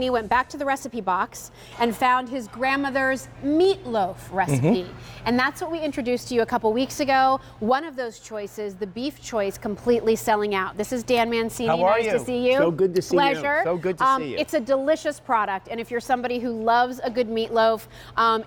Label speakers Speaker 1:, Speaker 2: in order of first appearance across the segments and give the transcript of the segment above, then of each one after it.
Speaker 1: He went back to the recipe box and found his grandmother's meatloaf recipe. And that's what we introduced to you a couple weeks ago. One of those choices, the beef choice, completely selling out. This is Dan Mancini.
Speaker 2: How are you?
Speaker 1: Nice to see you.
Speaker 2: So good to see you.
Speaker 1: Pleasure.
Speaker 2: So good to see you.
Speaker 1: It's a delicious product, and if you're somebody who loves a good meatloaf,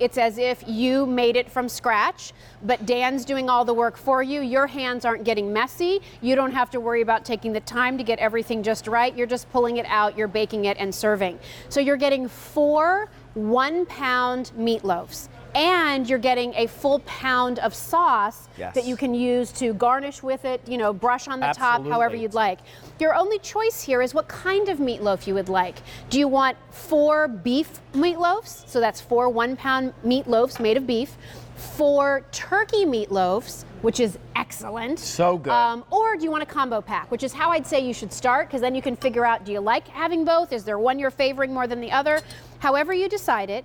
Speaker 1: it's as if you made it from scratch, but Dan's doing all the work for you. Your hands aren't getting messy. You don't have to worry about taking the time to get everything just right. You're just pulling it out, you're baking it and serving. So you're getting 4 1-pound meatloafs, and you're getting a full pound of sauce that you can use to garnish with it, you know, brush on the top, however you'd like. Your only choice here is what kind of meatloaf you would like. Do you want 4 beef meatloafs? So that's 4 1-pound meatloafs made of beef. 4 turkey meatloafs, which is excellent.
Speaker 2: So good.
Speaker 1: Or do you want a combo pack, which is how I'd say you should start, because then you can figure out, do you like having both? Is there one you're favoring more than the other? However you decide it,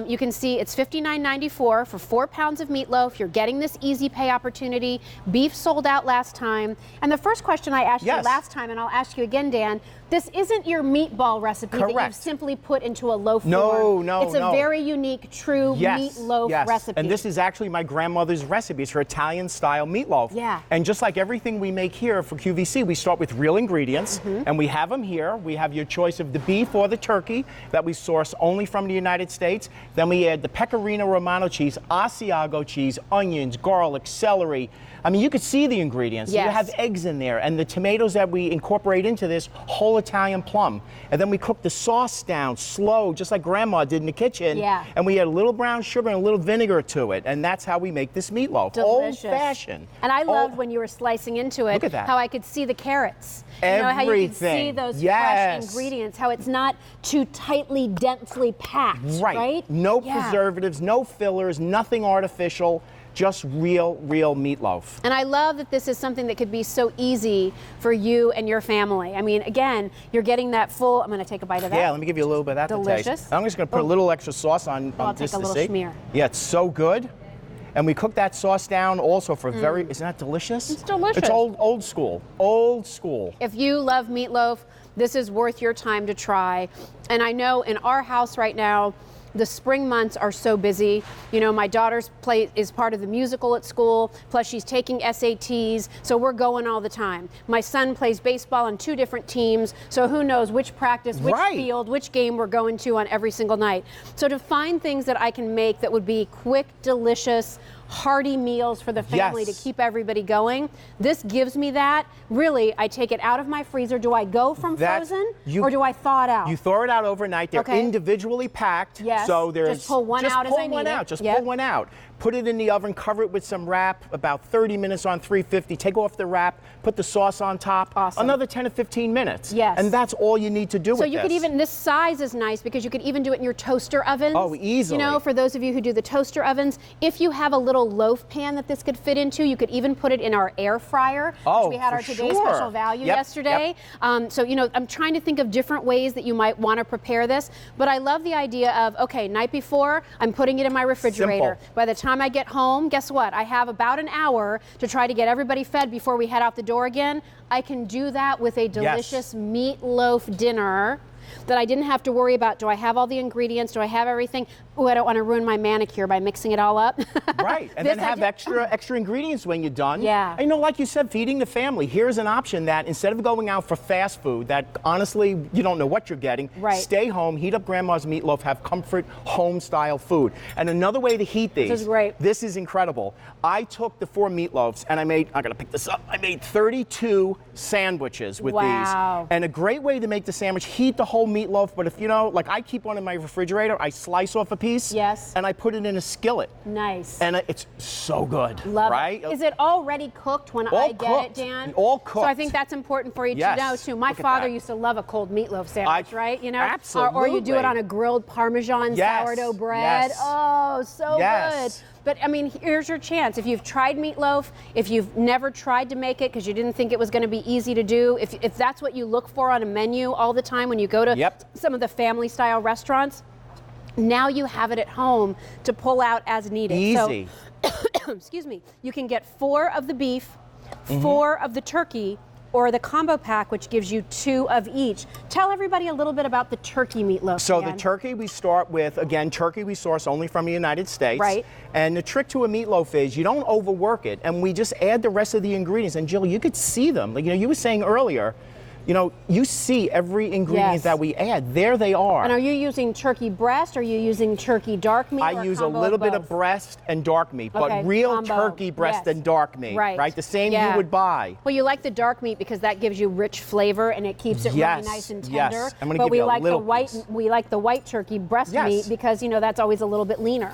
Speaker 1: you can see it's $59.94 for 4 pounds of meatloaf. You're getting this easy pay opportunity. Beef sold out last time. And the first question I asked you last time, and I'll ask you again, Dan, this isn't your meatball recipe that you've simply put into a loaf form.
Speaker 2: No,
Speaker 1: it's a very unique, true meatloaf recipe.
Speaker 2: And this is actually my grandmother's recipe. It's her Italian-style meatloaf.
Speaker 1: Yeah.
Speaker 2: And just like everything we make here for QVC, we start with real ingredients, and we have them here. We have your choice of the beef or the turkey that we source only from the United States. Then we add the Pecorino Romano cheese, Asiago cheese, onions, garlic, celery. I mean, you could see the ingredients. You have eggs in there, and the tomatoes that we incorporate into this, whole Italian plum. And then we cook the sauce down slow, just like Grandma did in the kitchen. And we add a little brown sugar and a little vinegar to it, and that's how we make this meatloaf.
Speaker 1: Delicious.
Speaker 2: Old-fashioned.
Speaker 1: And I loved when you were slicing into it, how I could see the carrots. You know, how you could see those fresh ingredients, how it's not too tightly, densely packed, right?
Speaker 2: No preservatives, no fillers, nothing artificial. Just real meatloaf.
Speaker 1: And I love that this is something that could be so easy for you and your family. I mean, again, you're getting that full, I'm gonna take a bite of that.
Speaker 2: Yeah, let me give you a little bit of that to taste. I'm just gonna put a little extra sauce on
Speaker 1: I'll
Speaker 2: this
Speaker 1: take a
Speaker 2: to
Speaker 1: little
Speaker 2: see.
Speaker 1: smear.
Speaker 2: Yeah, it's so good. And we cook that sauce down also for isn't that delicious?
Speaker 1: It's delicious.
Speaker 2: It's old school, old school.
Speaker 1: If you love meatloaf, this is worth your time to try. And I know in our house right now, the spring months are so busy. You know, my daughter's is part of the musical at school, plus she's taking SATs, so we're going all the time. My son plays baseball on 2 different teams, so who knows which practice, which field, which game we're going to on every single night. So to find things that I can make that would be quick, delicious, hearty meals for the family to keep everybody going, this gives me that. Really, I take it out of my freezer. Do I go from frozen, or do I thaw it out?
Speaker 2: You thaw it out overnight. They're individually packed.
Speaker 1: So there's just pull one out as I need it.
Speaker 2: Just pull one out. Put it in the oven, cover it with some wrap, about 30 minutes on 350. Take off the wrap, put the sauce on top. Another 10 to 15 minutes. And that's all you need to do with this.
Speaker 1: So you could even, this size is nice because you could even do it in your toaster ovens.
Speaker 2: Oh, easily.
Speaker 1: You know, for those of you who do the toaster ovens, if you have a little loaf pan that this could fit into, you could even put it in our air fryer, which we had our Today's Special Value yesterday. So, you know, I'm trying to think of different ways that you might want to prepare this, but I love the idea of, okay, night before, I'm putting it in my refrigerator. By the time I get home, guess what? I have about an hour to try to get everybody fed before we head out the door again. I can do that with a delicious meatloaf dinner that I didn't have to worry about. Do I have all the ingredients? Do I have everything? Oh, I don't want to ruin my manicure by mixing it all up.
Speaker 2: And then have extra ingredients when you're done. And you know, like you said, feeding the family. Here's an option that instead of going out for fast food that honestly you don't know what you're getting, stay home, heat up Grandma's meatloaf, have comfort home-style food. And another way to heat these. This is incredible. I took the 4 meatloafs and I gotta pick this up. I made 32 sandwiches with these. And a great way to make the sandwich, heat the whole meatloaf, but if you know, like I keep one in my refrigerator, I slice off a piece and I put it in a skillet. And it's so good.
Speaker 1: Love it. Is it already cooked when I get it, Dan?
Speaker 2: All cooked.
Speaker 1: So I think that's important for you to know too. My father used to love a cold meatloaf sandwich, right? You know?
Speaker 2: Absolutely.
Speaker 1: Or you do it on a grilled Parmesan sourdough bread. Oh, so good. But I mean, here's your chance. If you've tried meatloaf, if you've never tried to make it because you didn't think it was going to be easy to do, if that's what you look for on a menu all the time when you go to some of the family style restaurants, now you have it at home to pull out as needed.
Speaker 2: Easy.
Speaker 1: So, excuse me, you can get 4 of the beef, 4 of the turkey, or the combo pack, which gives you 2 of each. Tell everybody a little bit about the turkey meatloaf.
Speaker 2: So
Speaker 1: Dan.
Speaker 2: the turkey we start with, again, turkey we source only from the United States.
Speaker 1: Right.
Speaker 2: And the trick to a meatloaf is you don't overwork it, and we just add the rest of the ingredients. And Jill, you could see them. Like, you were saying earlier, you see every ingredient that we add. There they are.
Speaker 1: And are you using turkey breast? Or are you using turkey dark meat?
Speaker 2: I use a little bit of breast and dark meat, but real turkey breast and dark meat, right? The same you would buy.
Speaker 1: Well, you like the dark meat because that gives you rich flavor and it keeps it really nice and tender.
Speaker 2: Yes, I'm going to give you a little piece.
Speaker 1: We like the white turkey breast meat because that's always a little bit leaner.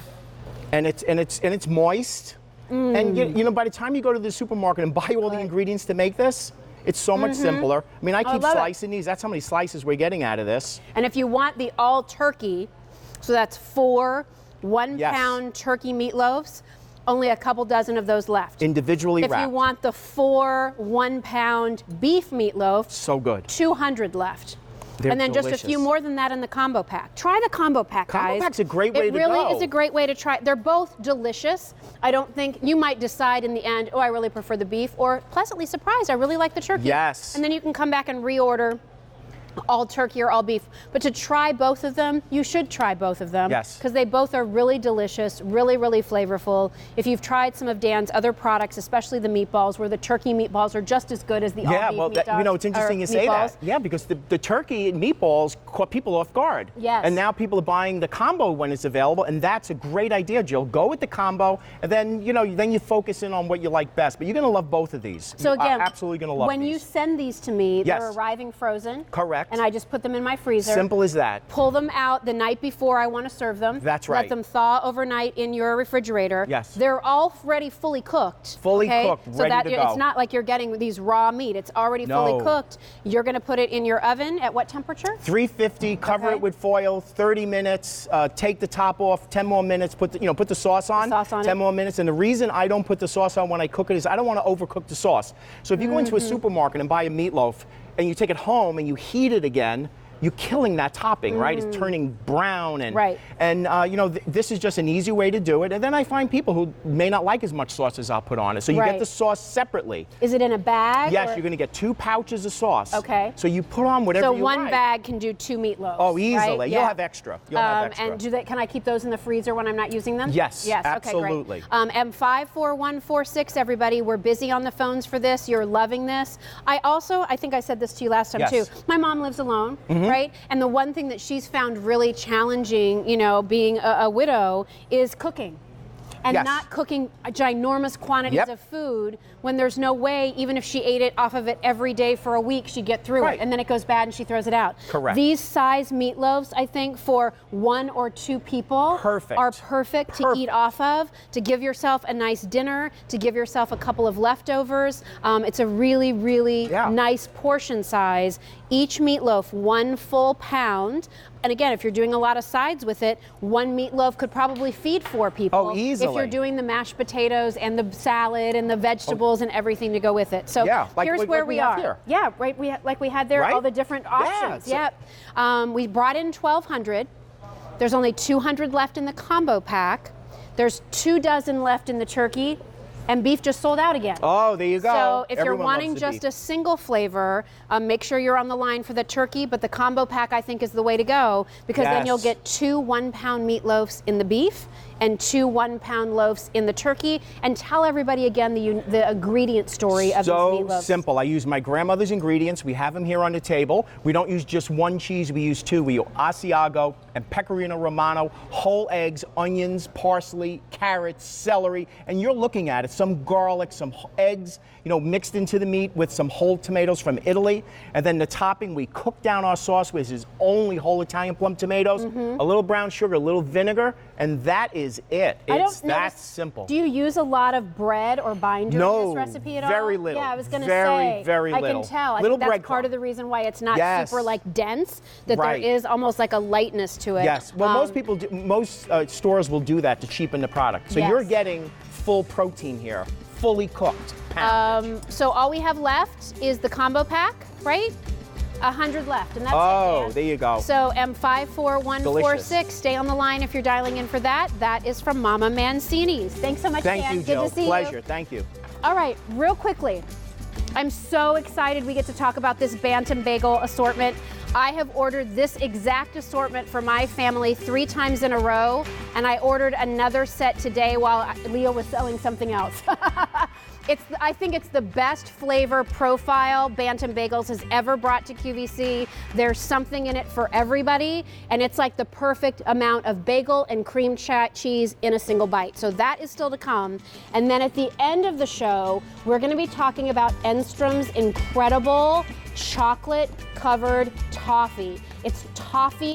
Speaker 2: And it's moist. And by the time you go to the supermarket and buy all the ingredients to make this, it's so much simpler. I mean, I keep slicing these. That's how many slices we're getting out of this.
Speaker 1: And if you want the all turkey, so that's 4 1-pound turkey meatloaves, only a couple dozen of those left.
Speaker 2: Individually wrapped.
Speaker 1: If you want the 4 1-pound beef meatloaf,
Speaker 2: so good.
Speaker 1: 200 left.
Speaker 2: They're
Speaker 1: and then
Speaker 2: delicious.
Speaker 1: just a few more than that in the combo pack. Try the combo pack, guys.
Speaker 2: Combo pack's a great way to go.
Speaker 1: It really is a great way to try. They're both delicious. I don't think you might decide in the end, oh, I really prefer the beef, or pleasantly surprised, I really like the turkey.
Speaker 2: Yes.
Speaker 1: And then you can come back and reorder all turkey or all beef. But to try both of them, you should try both of them.
Speaker 2: Yes.
Speaker 1: Because they both are really delicious, really, really flavorful. If you've tried some of Dan's other products, especially the meatballs, where the turkey meatballs are just as good as the all-beef meatballs.
Speaker 2: It's interesting you say that. Yeah, because the turkey and meatballs caught people off guard.
Speaker 1: Yes.
Speaker 2: And now people are buying the combo when it's available, and that's a great idea, Jill. Go with the combo, and then you focus in on what you like best. But you're going to love both of these.
Speaker 1: So again,
Speaker 2: you're absolutely going to love
Speaker 1: when
Speaker 2: these.
Speaker 1: you send these to me, they're arriving frozen.
Speaker 2: Correct.
Speaker 1: And I just put them in my freezer.
Speaker 2: Simple as that.
Speaker 1: Pull them out the night before I want to serve them.
Speaker 2: That's right.
Speaker 1: Let them thaw overnight in your refrigerator.
Speaker 2: Yes.
Speaker 1: They're already fully cooked.
Speaker 2: Fully cooked,
Speaker 1: so
Speaker 2: ready to go.
Speaker 1: It's not like you're getting these raw meat. It's already fully cooked. You're going to put it in your oven at what temperature?
Speaker 2: 350. Cover it with foil. 30 minutes. Take the top off. 10 more minutes. Put the sauce on. 10 more minutes. And the reason I don't put the sauce on when I cook it is I don't want to overcook the sauce. So if you go into a supermarket and buy a meatloaf and you take it home and you heat it again, you're killing that topping, right? It's turning brown, and this is just an easy way to do it. And then I find people who may not like as much sauce as I'll put on it, so you get the sauce separately.
Speaker 1: Is it in a bag?
Speaker 2: Yes, you're going to get 2 pouches of sauce.
Speaker 1: Okay.
Speaker 2: So you put on whatever you like.
Speaker 1: So one bag can do 2 meatloafs.
Speaker 2: Oh, easily.
Speaker 1: Right?
Speaker 2: You'll have extra. You'll have extra.
Speaker 1: And can I keep those in the freezer when I'm not using them?
Speaker 2: Yes.
Speaker 1: Yes.
Speaker 2: Absolutely.
Speaker 1: Okay, great. M54146. Everybody, we're busy on the phones for this. You're loving this. I think I said this to you last time too. My mom lives alone, right? And the one thing that she's found really challenging, being a widow, is cooking. And not cooking ginormous quantities of food when there's no way, even if she ate it off of it every day for a week, she'd get through it. And then it goes bad and she throws it out.
Speaker 2: Correct.
Speaker 1: These size meatloaves, I think, for 1 or 2 people are perfect to eat off of, to give yourself a nice dinner, to give yourself a couple of leftovers. It's a really, really nice portion size. Each meatloaf, 1 full pound. And again, if you're doing a lot of sides with it, 1 meatloaf could probably feed 4 people.
Speaker 2: Oh, easily.
Speaker 1: If you're doing the mashed potatoes and the salad and the vegetables and everything to go with it. So here's where we are.
Speaker 2: Here.
Speaker 1: Yeah, right. Like we had there, all the different options. We brought in 1,200. There's only 200 left in the combo pack. There's 2 dozen left in the turkey. And beef just sold out again.
Speaker 2: Oh, there you go.
Speaker 1: So if
Speaker 2: Everyone
Speaker 1: you're wanting just a single flavor, make sure you're on the line for the turkey. But the combo pack, I think, is the way to go, because then you'll get 2 1-pound meatloafs in the beef and 2 1-pound loaves in the turkey. And tell everybody again the ingredient story of these meatloafs.
Speaker 2: So simple. I use my grandmother's ingredients. We have them here on the table. We don't use just 1 cheese. We use 2. We use Asiago and Pecorino Romano, whole eggs, onions, parsley, carrots, celery, and you're looking at it. Some garlic, some eggs, mixed into the meat with some whole tomatoes from Italy. And then the topping, we cook down our sauce, which is only whole Italian plum tomatoes, a little brown sugar, a little vinegar, and that is it. It's that simple.
Speaker 1: Do you use a lot of bread or binder in this recipe at all?
Speaker 2: Very little.
Speaker 1: Yeah, I was going to say.
Speaker 2: Very little.
Speaker 1: I can tell. I think that's part of the reason why it's not super dense, that there is almost like a lightness to it.
Speaker 2: Yes. Well, most stores will do that to cheapen the product. So you're getting full protein here, fully cooked.
Speaker 1: So all we have left is the combo pack, right? 100 left, and that's it.
Speaker 2: Oh, there you go.
Speaker 1: So M54146. Stay on the line if you're dialing in for that. That is from Mama Mancini's. Thanks so much, Dan.
Speaker 2: Thank you, Jill.
Speaker 1: Good to see you.
Speaker 2: Pleasure. Thank you.
Speaker 1: All right, real quickly. I'm so excited we get to talk about this Bantam Bagel assortment. I have ordered this exact assortment for my family 3 times in a row, and I ordered another set today while Leo was selling something else. I think it's the best flavor profile Bantam Bagels has ever brought to QVC. There's something in it for everybody, and it's like the perfect amount of bagel and cream cheese in a single bite. So that is still to come. And then at the end of the show, we're going to be talking about Enstrom's incredible chocolate-covered toffee. It's toffee